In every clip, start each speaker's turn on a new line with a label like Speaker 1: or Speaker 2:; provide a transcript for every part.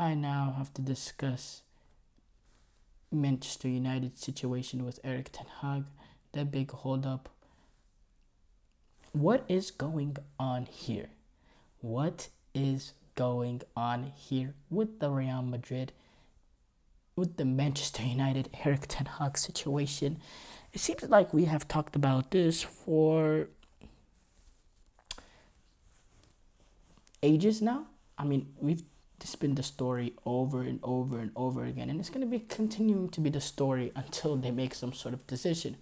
Speaker 1: I now have to discuss Manchester United situation with Eric Ten Hag, that big holdup. What is going on here? What is going on here with the Real Madrid, with the Manchester United Eric Ten Hag situation? It seems like we have talked about this for ages now. I mean, we've this been the story over and over and over again, and it's going to be continuing to be the story until they make some sort of decision.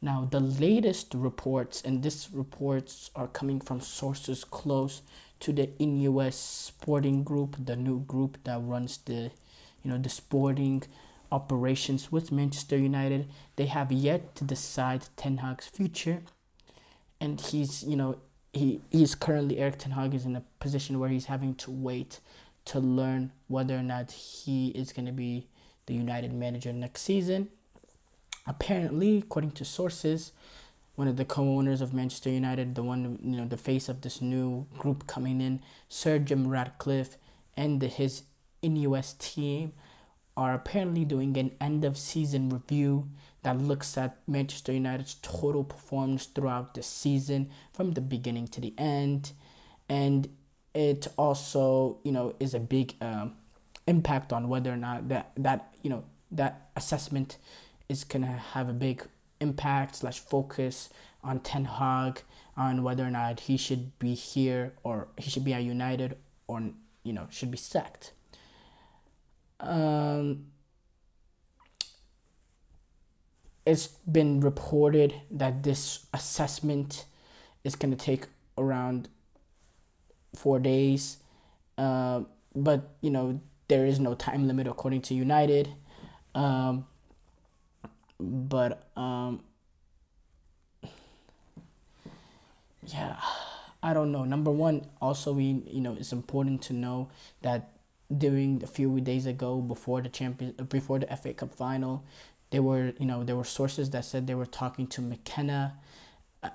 Speaker 1: Now, the latest reports, and these reports are coming from sources close to the US Sporting Group, the new group that runs the sporting operations with Manchester United. They have yet to decide Ten Hag's future, and he's currently, Eric Ten Hag is in a position where he's having to wait to learn whether or not he is going to be the United manager next season. Apparently, according to sources, one of the co-owners of Manchester United, the face of this new group coming in, Sir Jim Ratcliffe, and his in-US team are apparently doing an end-of-season review that looks at Manchester United's total performance throughout the season from the beginning to the end. And it also, is a big impact on whether or not that assessment is going to have a big impact / focus on Ten Hag, on whether or not he should be here or he should be at United or, should be sacked. It's been reported that this assessment is going to take around 4 days, but there is no time limit according to United. I don't know. Number one, also it's important to know that during a few days ago, before the FA Cup final, there were sources that said they were talking to McKenna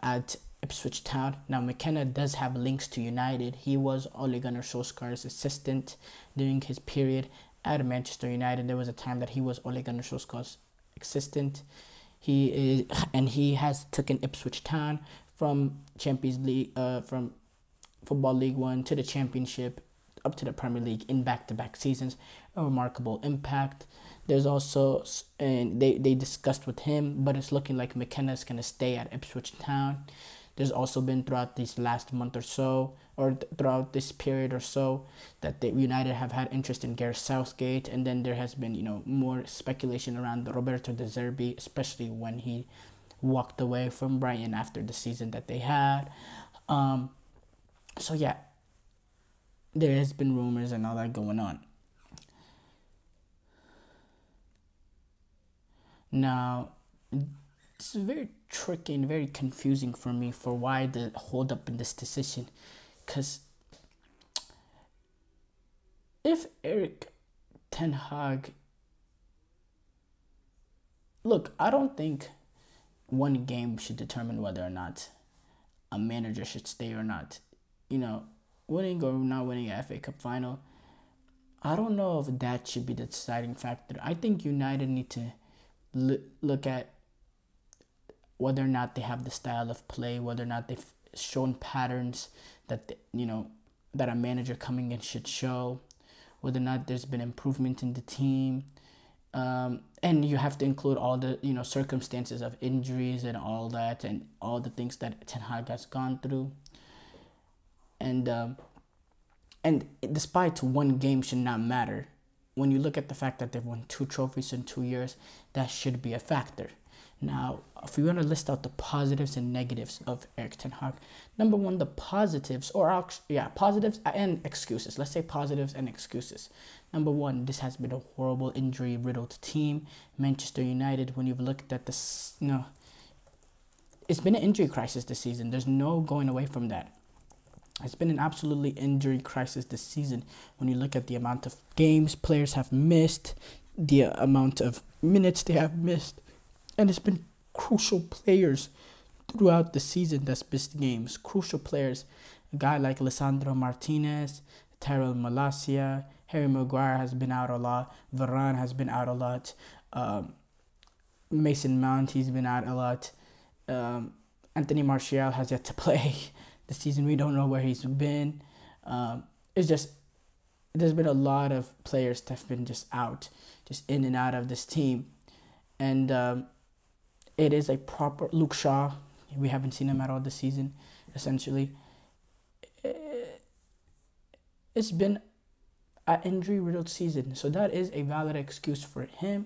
Speaker 1: at Ipswich Town. Now, McKenna does have links to United. He was Ole Gunnar Solskjaer's assistant during his period at Manchester United. There was a time that he was Ole Gunnar Solskjaer's assistant. He has taken Ipswich Town from Champions League, from Football League One to the Championship, up to the Premier League in back-to-back seasons. A remarkable impact. There's also, and they discussed with him, but it's looking like McKenna's going to stay at Ipswich Town. There's also been throughout this last month or so, or throughout this period or so, that the United have had interest in Gareth Southgate, and then there has been more speculation around Roberto De Zerbi, especially when he walked away from Brighton after the season that they had. There has been rumors and all that going on. Now, this is very tricky and very confusing for me for why the hold up in this decision. Because if Eric Ten Hag... Look, I don't think one game should determine whether or not a manager should stay or not. Winning or not winning an FA Cup final, I don't know if that should be the deciding factor. I think United need to look at whether or not they have the style of play, whether or not they've shown patterns that that a manager coming in should show, whether or not there's been improvement in the team, and you have to include all the circumstances of injuries and all that, and all the things that Ten Hag has gone through. And despite one game should not matter, when you look at the fact that they've won 2 trophies in 2 years, that should be a factor. Now, if we want to list out the positives and negatives of Eric Ten Hag, number one, the positives, positives and excuses. Let's say positives and excuses. Number one, this has been a horrible injury-riddled team. Manchester United, when you've looked at this, it's been an injury crisis this season. There's no going away from that. It's been an absolutely injury crisis this season. When you look at the amount of games players have missed, the amount of minutes they have missed, and it's been crucial players throughout the season that's missed games. Crucial players, a guy like Lisandro Martinez, Tyrell Malacia, Harry Maguire has been out a lot. Varane has been out a lot. Mason Mount, he's been out a lot. Anthony Martial has yet to play this season. We don't know where he's been. It's just, there's been a lot of players that have been just out, just in and out of this team. And it is a proper Luke Shaw. We haven't seen him at all this season, essentially. It's been an injury-riddled season, so that is a valid excuse for him.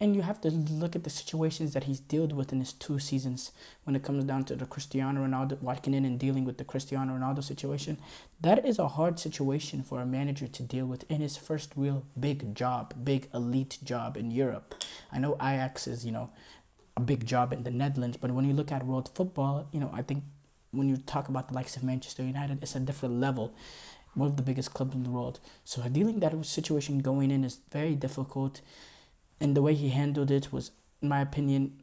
Speaker 1: And you have to look at the situations that he's dealt with in his 2 seasons when it comes down to the Cristiano Ronaldo, walking in and dealing with the Cristiano Ronaldo situation. That is a hard situation for a manager to deal with in his first real big job, big elite job in Europe. I know Ajax is, a big job in the Netherlands, but when you look at world football, I think when you talk about the likes of Manchester United, it's a different level. One of the biggest clubs in the world. So dealing that situation going in is very difficult. And the way he handled it was, in my opinion,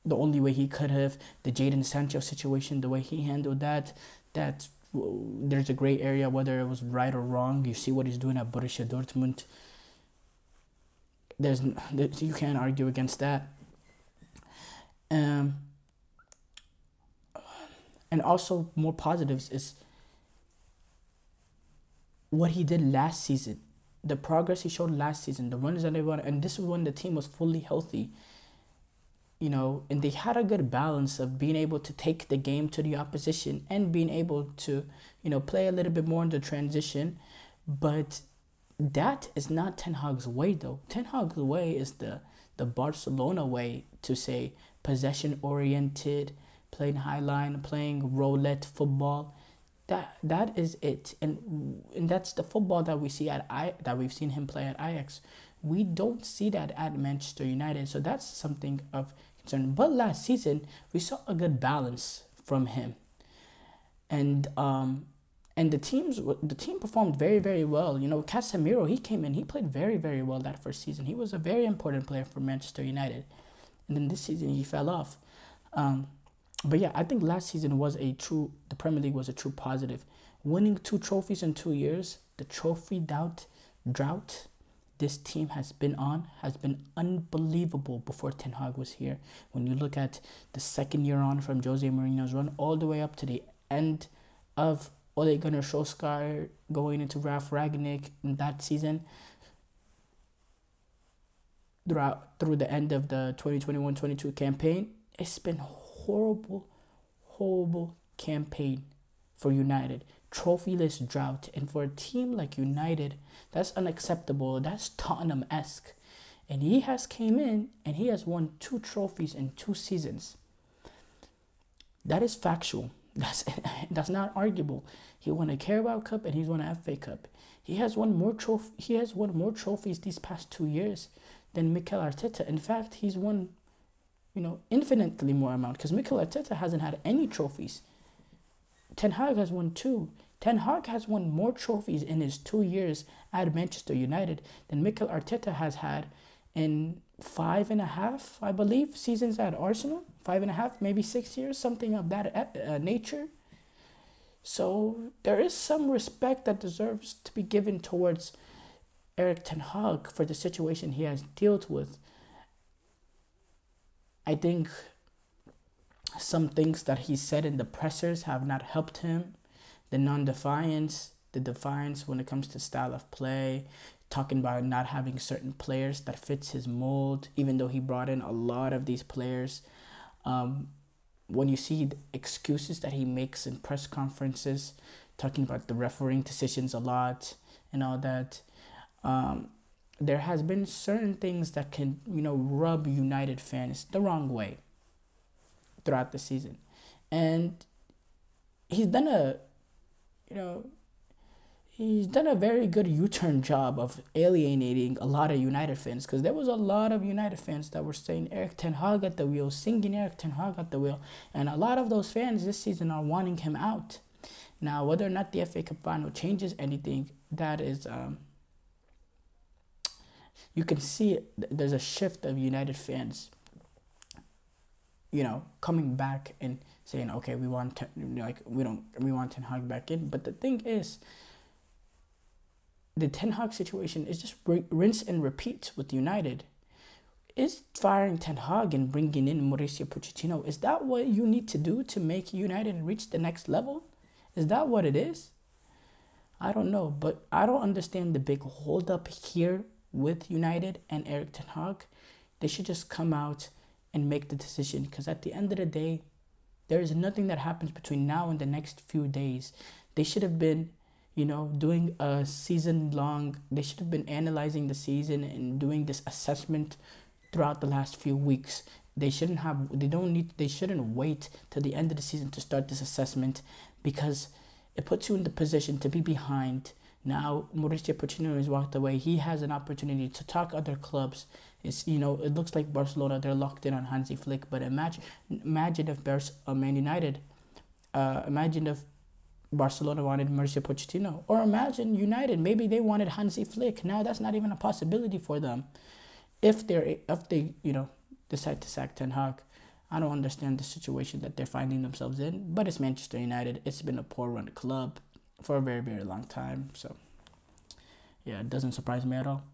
Speaker 1: the only way he could have. The Jadon Sancho situation, the way he handled that there's a gray area whether it was right or wrong. You see what he's doing at Borussia Dortmund. You can't argue against that. And also more positives is what he did last season. The progress he showed last season, the runs that they won, and this was when the team was fully healthy, and they had a good balance of being able to take the game to the opposition and being able to, play a little bit more in the transition. But that is not Ten Hag's way, though. Ten Hag's way is the Barcelona way, to say possession-oriented, playing high line, playing roulette football. That is it, and that's the football that we see that we've seen him play at Ajax. We don't see that at Manchester United, so that's something of concern. But last season we saw a good balance from him, and the team performed very, very well. Casemiro, he came in, he played very, very well that first season. He was a very important player for Manchester United, and then this season he fell off. But yeah, I think last season the Premier League was a true positive. Winning 2 trophies in 2 years, the trophy drought this team has been unbelievable before Ten Hag was here. When you look at the second year on from Jose Mourinho's run, all the way up to the end of Ole Gunnar Solskjaer going into Ralf Rangnick in that season, through the end of the 2021-22 campaign, it's been horrible campaign for United. Trophyless drought. And for a team like United, that's unacceptable. That's Tottenham-esque. And he has came in and he has won 2 trophies in 2 seasons. That is factual. That's not arguable. He won a Carabao Cup and he's won an FA Cup. He has won more trophies these past 2 years than Mikel Arteta. In fact, he's won infinitely more amount, because Mikel Arteta hasn't had any trophies. Ten Hag has won 2. Ten Hag has won more trophies in his 2 years at Manchester United than Mikel Arteta has had in 5.5, I believe, seasons at Arsenal. 5.5, maybe 6 years, something of that nature. So there is some respect that deserves to be given towards Eric Ten Hag for the situation he has dealt with. I think some things that he said in the pressers have not helped him. The defiance when it comes to style of play, talking about not having certain players that fits his mold, even though he brought in a lot of these players. When you see the excuses that he makes in press conferences, talking about the refereeing decisions a lot and all that, there has been certain things that can, rub United fans the wrong way throughout the season. And he's done a very good U-turn job of alienating a lot of United fans, because there was a lot of United fans that were saying Eric Ten Hag at the wheel, singing Eric Ten Hag at the wheel. And a lot of those fans this season are wanting him out. Now, whether or not the FA Cup final changes anything, that is... you can see there's a shift of United fans, coming back and saying, okay, we want Ten Hag back in. But the thing is, the Ten Hag situation is just rinse and repeat with United. Is firing Ten Hag and bringing in Mauricio Pochettino, is that what you need to do to make United reach the next level? Is that what it is? I don't know, but I don't understand the big holdup here with United and Eric Ten Hag. They should just come out and make the decision, because at the end of the day, there is nothing that happens between now and the next few days. They should have been, doing a season long. They should have been analyzing the season and doing this assessment throughout the last few weeks. They shouldn't wait till the end of the season to start this assessment, because it puts you in the position to be behind. Now Mauricio Pochettino has walked away. He has an opportunity to talk other clubs. It looks like Barcelona, they're locked in on Hansi Flick, but imagine if Man United, imagine if Barcelona wanted Mauricio Pochettino, or imagine United, maybe they wanted Hansi Flick. Now that's not even a possibility for them. If they decide to sack Ten Hag. I don't understand the situation that they're finding themselves in, but it's Manchester United. It's been a poor run club for a very, very long time. So, yeah, it doesn't surprise me at all.